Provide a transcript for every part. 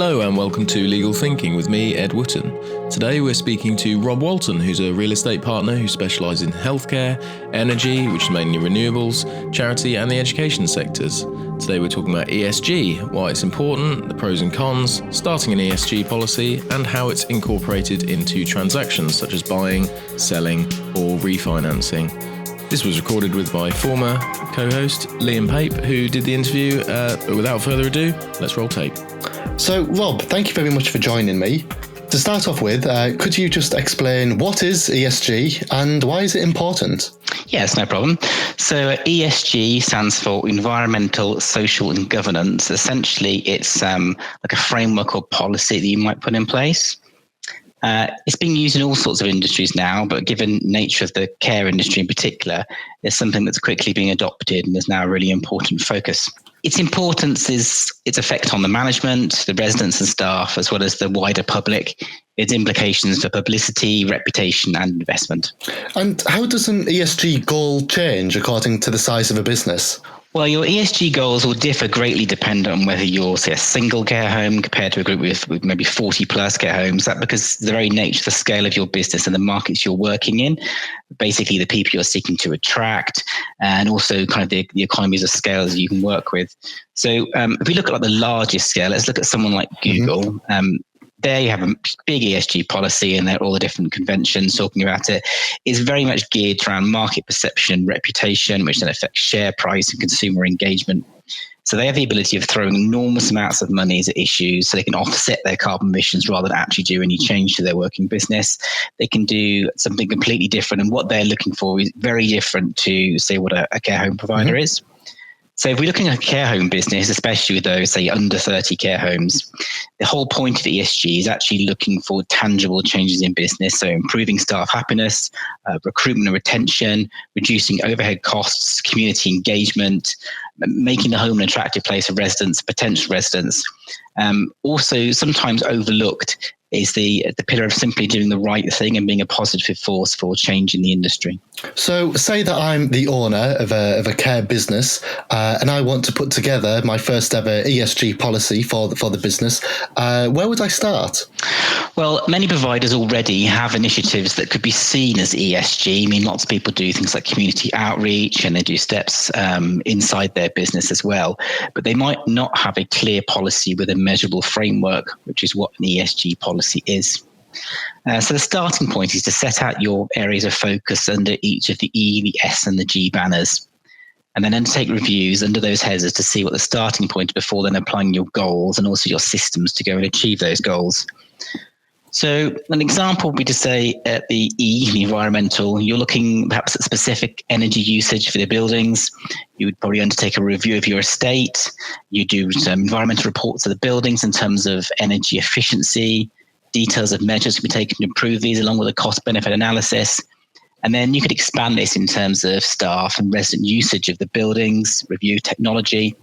Hello and welcome to Legal Thinking with me, Ed Wootton. Today we're speaking to Rob Walton, who's a real estate partner who specialises in healthcare, energy, which is mainly renewables, charity and the education sectors. Today we're talking about ESG, why it's important, the pros and cons, starting an ESG policy and how it's incorporated into transactions such as buying, selling or refinancing. This was recorded with my former co-host, Liam Pape, who did the interview. But without further ado, let's roll tape. So, Rob, thank you very much for joining me. To start off with, could you just explain what is ESG and why is it important? Yes, no problem. So ESG stands for Environmental, Social and Governance. Essentially, it's like a framework or policy that you might put in place. It's being used in all sorts of industries now, but given nature of the care industry in particular, it's something that's quickly being adopted and is now a really important focus. Its importance is its effect on the management, the residents and staff, as well as the wider public, its implications for publicity, reputation and investment. And how does an ESG goal change according to the size of a business? Well, your ESG goals will differ greatly depending on whether you're, say, a single care home compared to a group with maybe 40 plus care homes. That because the very nature, the scale of your business and the markets you're working in, basically the people you're seeking to attract, and also kind of the economies of scale that you can work with. So if we look at the largest scale, let's look at someone like Google. There you have a big ESG policy and all the different conventions talking about it. It's very much geared around market perception, reputation, which then affects share price and consumer engagement. So they have the ability of throwing enormous amounts of money at issues so they can offset their carbon emissions rather than actually do any change to their working business. They can do something completely different, and what they're looking for is very different to, say, what a care home provider is. So if we're looking at a care home business, especially with those, say, under 30 care homes, the whole point of ESG is actually looking for tangible changes in business. So improving staff happiness, recruitment and retention, reducing overhead costs, community engagement, making the home an attractive place for residents, potential residents. Also, sometimes overlooked is the pillar of simply doing the right thing and being a positive force for change in the industry. So say that I'm the owner of a care business and I want to put together my first ever ESG policy for the business. Where would I start? Well, many providers already have initiatives that could be seen as ESG. I mean, lots of people do things like community outreach and they do steps inside their business as well. But they might not have a clear policy with a measurable framework, which is what an ESG policy is. So the starting point is to set out your areas of focus under each of the E, the S and the G banners, and then undertake reviews under those headers to see what the starting point is before then applying your goals and also your systems to go and achieve those goals. So an example would be to say at the E, the environmental, you're looking perhaps at specific energy usage for the buildings. You would probably undertake a review of your estate. You do some environmental reports of the buildings in terms of energy efficiency, details of measures to be taken to improve these along with a cost-benefit analysis. And then you could expand this in terms of staff and resident usage of the buildings, review technology.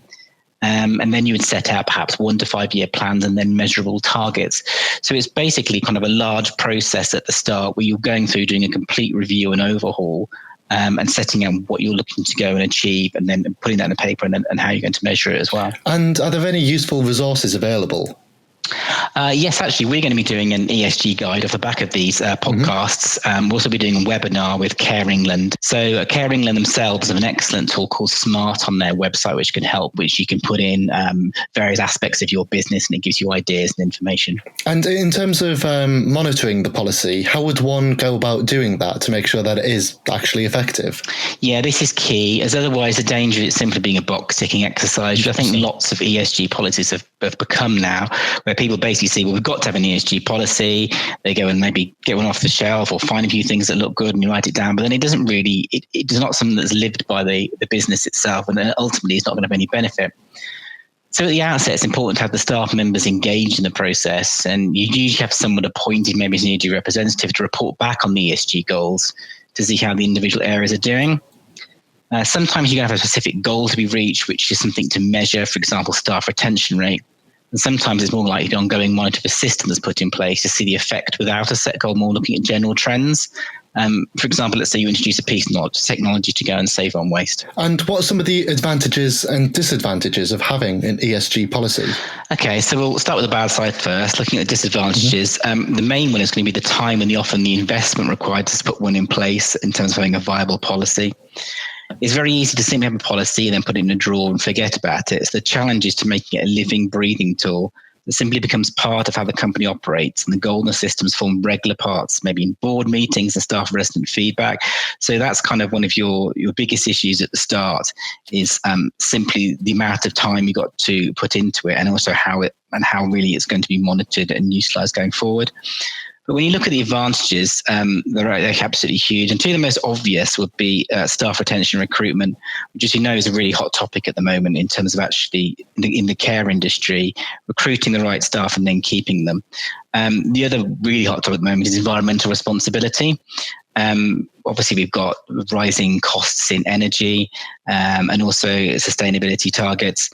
And then you would set out perhaps 1 to 5 year plans and then measurable targets. So it's basically kind of a large process at the start where you're going through doing a complete review and overhaul and setting out what you're looking to go and achieve and then putting that in a paper and how you're going to measure it as well. And are there any useful resources available? Yes, actually, we're going to be doing an ESG guide off the back of these podcasts. We'll also be doing a webinar with Care England. So Care England themselves have an excellent tool called Smart on their website, which can help, which you can put in various aspects of your business and it gives you ideas and information. And in terms of monitoring the policy, how would one go about doing that to make sure that it is actually effective? Yeah, this is key, as otherwise the danger of it simply being a box ticking exercise, which I think lots of ESG policies have become now, where people basically say, well, we've got to have an ESG policy. They go and maybe get one off the shelf or find a few things that look good and you write it down. But then it doesn't really, it is not something that's lived by the business itself. And then ultimately it's not going to have any benefit. So at the outset, it's important to have the staff members engaged in the process. And you usually have someone appointed, maybe as an ESG representative, to report back on the ESG goals to see how the individual areas are doing. Sometimes you have a specific goal to be reached, which is something to measure, for example, staff retention rate. And sometimes it's more likely the ongoing monitor of a system that's put in place to see the effect without a set goal, more looking at general trends. For example, let's say you introduce a piece of technology to go and save on waste. And what are some of the advantages and disadvantages of having an ESG policy? Okay, so we'll start with the bad side first, looking at disadvantages. The main one is going to be the time and often the investment required to put one in place in terms of having a viable policy. It's very easy to simply have a policy and then put it in a drawer and forget about it. So the challenge is to making it a living, breathing tool that simply becomes part of how the company operates, and the goal and the systems form regular parts, maybe in board meetings and staff resident feedback. So that's kind of one of your biggest issues at the start, is simply the amount of time you got to put into it, and also how really it's going to be monitored and utilized going forward. But when you look at the advantages, they're absolutely huge. And two of the most obvious would be staff retention and recruitment, which, as you know, is a really hot topic at the moment in terms of actually in the care industry, recruiting the right staff and then keeping them. The other really hot topic at the moment is environmental responsibility. Obviously, we've got rising costs in energy and also sustainability targets.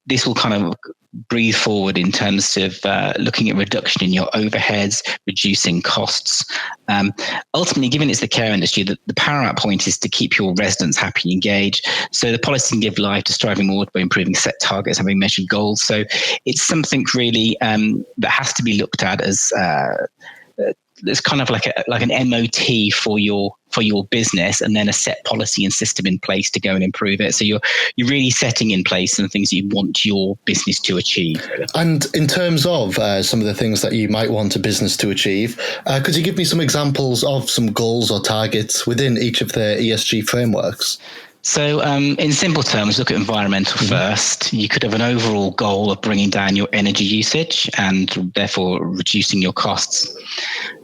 This will kind of breathe forward in terms of looking at reduction in your overheads, reducing costs. Ultimately, given it's the care industry, the paramount point is to keep your residents happy and engaged. So the policy can give life to striving more by improving set targets, having measured goals. So it's something really that has to be looked at as it's kind of like an MOT for your business, and then a set policy and system in place to go and improve it. So you're really setting in place some things that you want your business to achieve. And in terms of some of the things that you might want a business to achieve, could you give me some examples of some goals or targets within each of the ESG frameworks? So in simple terms, look at environmental first. You could have an overall goal of bringing down your energy usage and therefore reducing your costs.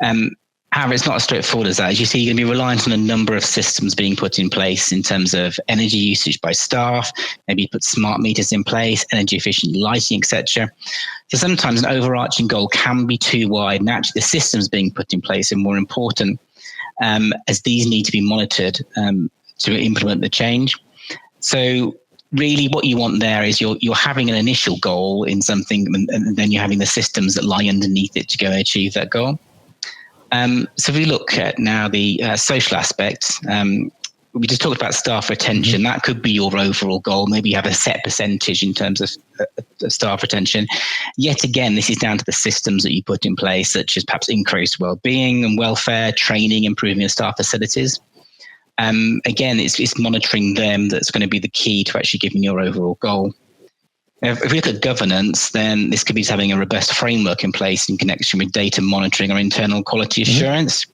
However, it's not as straightforward as that. As you see, you're going to be reliant on a number of systems being put in place in terms of energy usage by staff, maybe put smart meters in place, energy efficient lighting, etc. So sometimes an overarching goal can be too wide, and actually the systems being put in place are more important, as these need to be monitored to implement the change. So really what you want there is you're having an initial goal in something, and then you're having the systems that lie underneath it to go and achieve that goal. So if we look at now the social aspects, we just talked about staff retention. That could be your overall goal. Maybe you have a set percentage in terms of staff retention. Yet again, this is down to the systems that you put in place, such as perhaps increased well-being and welfare, training, improving your staff facilities. Again, it's monitoring them that's going to be the key to actually giving your overall goal. If we look at governance, then this could be having a robust framework in place in connection with data monitoring or internal quality assurance.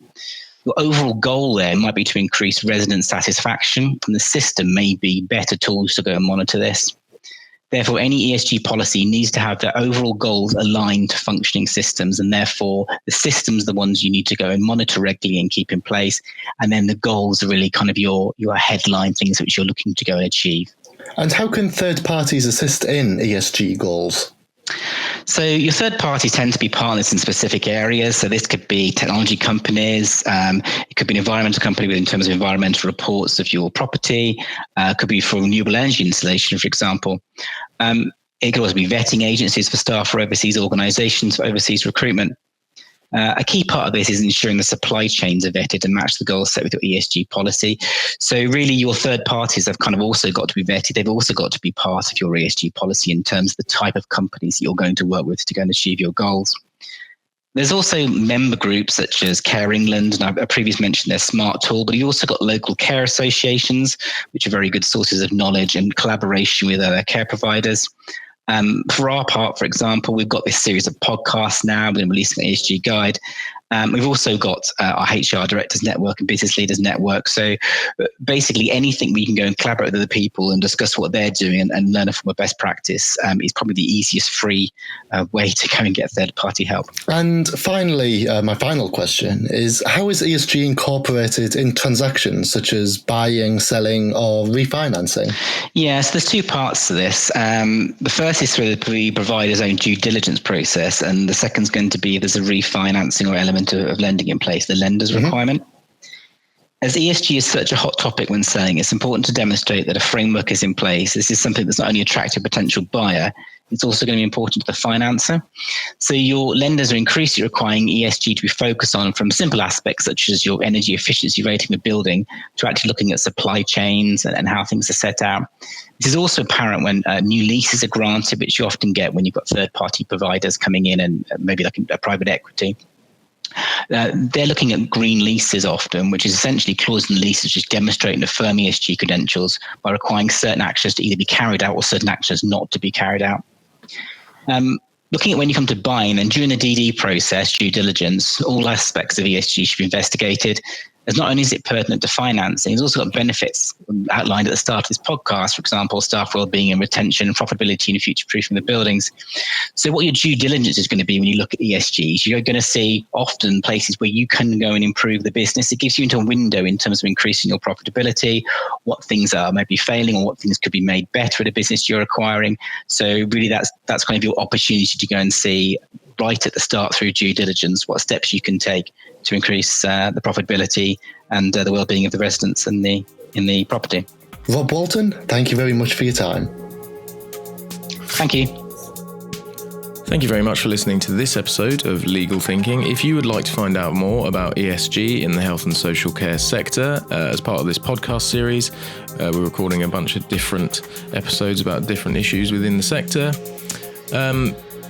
Your overall goal there might be to increase resident satisfaction, and the system may be better tools to go and monitor this. Therefore, any ESG policy needs to have their overall goals aligned to functioning systems, and therefore the systems are the ones you need to go and monitor regularly and keep in place. And then the goals are really kind of your headline things which you're looking to go and achieve. And how can third parties assist in ESG goals? So your third parties tend to be partners in specific areas. So this could be technology companies. It could be an environmental company in terms of environmental reports of your property. It could be for renewable energy installation, for example. It could also be vetting agencies for staff for overseas organizations for overseas recruitment. A key part of this is ensuring the supply chains are vetted and match the goals set with your ESG policy. So really your third parties have kind of also got to be vetted. They've also got to be part of your ESG policy in terms of the type of companies that you're going to work with to go and achieve your goals. There's also member groups such as Care England, and I previously mentioned their SMART tool, but you've also got local care associations, which are very good sources of knowledge and collaboration with other care providers. For our part, for example, we've got this series of podcasts now. We're releasing an ESG guide. We've also got our HR Directors Network and Business Leaders Network. So basically anything we can go and collaborate with other people and discuss what they're doing and learn from a best practice is probably the easiest free way to go and get third-party help. And finally, my final question is, how is ESG incorporated in transactions such as buying, selling or refinancing? Yes, there's two parts to this. The first is through the provider's own due diligence process, and the second is going to be there's a refinancing or element of lending in place, the lender's requirement. As ESG is such a hot topic when selling, it's important to demonstrate that a framework is in place. This is something that's not only attractive to a potential buyer, it's also going to be important to the financer. So your lenders are increasingly requiring ESG to be focused on from simple aspects such as your energy efficiency rating of building to actually looking at supply chains and how things are set out. This is also apparent when new leases are granted, which you often get when you've got third-party providers coming in and maybe like a private equity. They're looking at green leases often, which is essentially clauses in leases which demonstrate the firm ESG credentials by requiring certain actions to either be carried out or certain actions not to be carried out. Looking at when you come to buying, then during the DD process, due diligence, all aspects of ESG should be investigated. As not only is it pertinent to financing, it's also got benefits outlined at the start of this podcast, for example, staff well-being and retention, profitability and future-proofing the buildings. So what your due diligence is going to be when you look at ESGs, you're going to see often places where you can go and improve the business. It gives you into a window in terms of increasing your profitability, what things are maybe failing or what things could be made better at a business you're acquiring. So really that's kind of your opportunity to go and see right at the start through due diligence what steps you can take to increase the profitability and the well-being of the residents in the property. Rob Walton, thank you very much for your time. Thank you. Thank you very much for listening to this episode of Legal Thinking. If you would like to find out more about ESG in the health and social care sector, as part of this podcast series, we're recording a bunch of different episodes about different issues within the sector.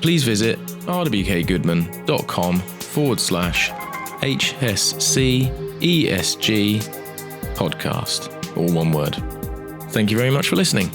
Please visit rwkgoodman.com/HSC ESG podcast, all one word. Thank you very much for listening.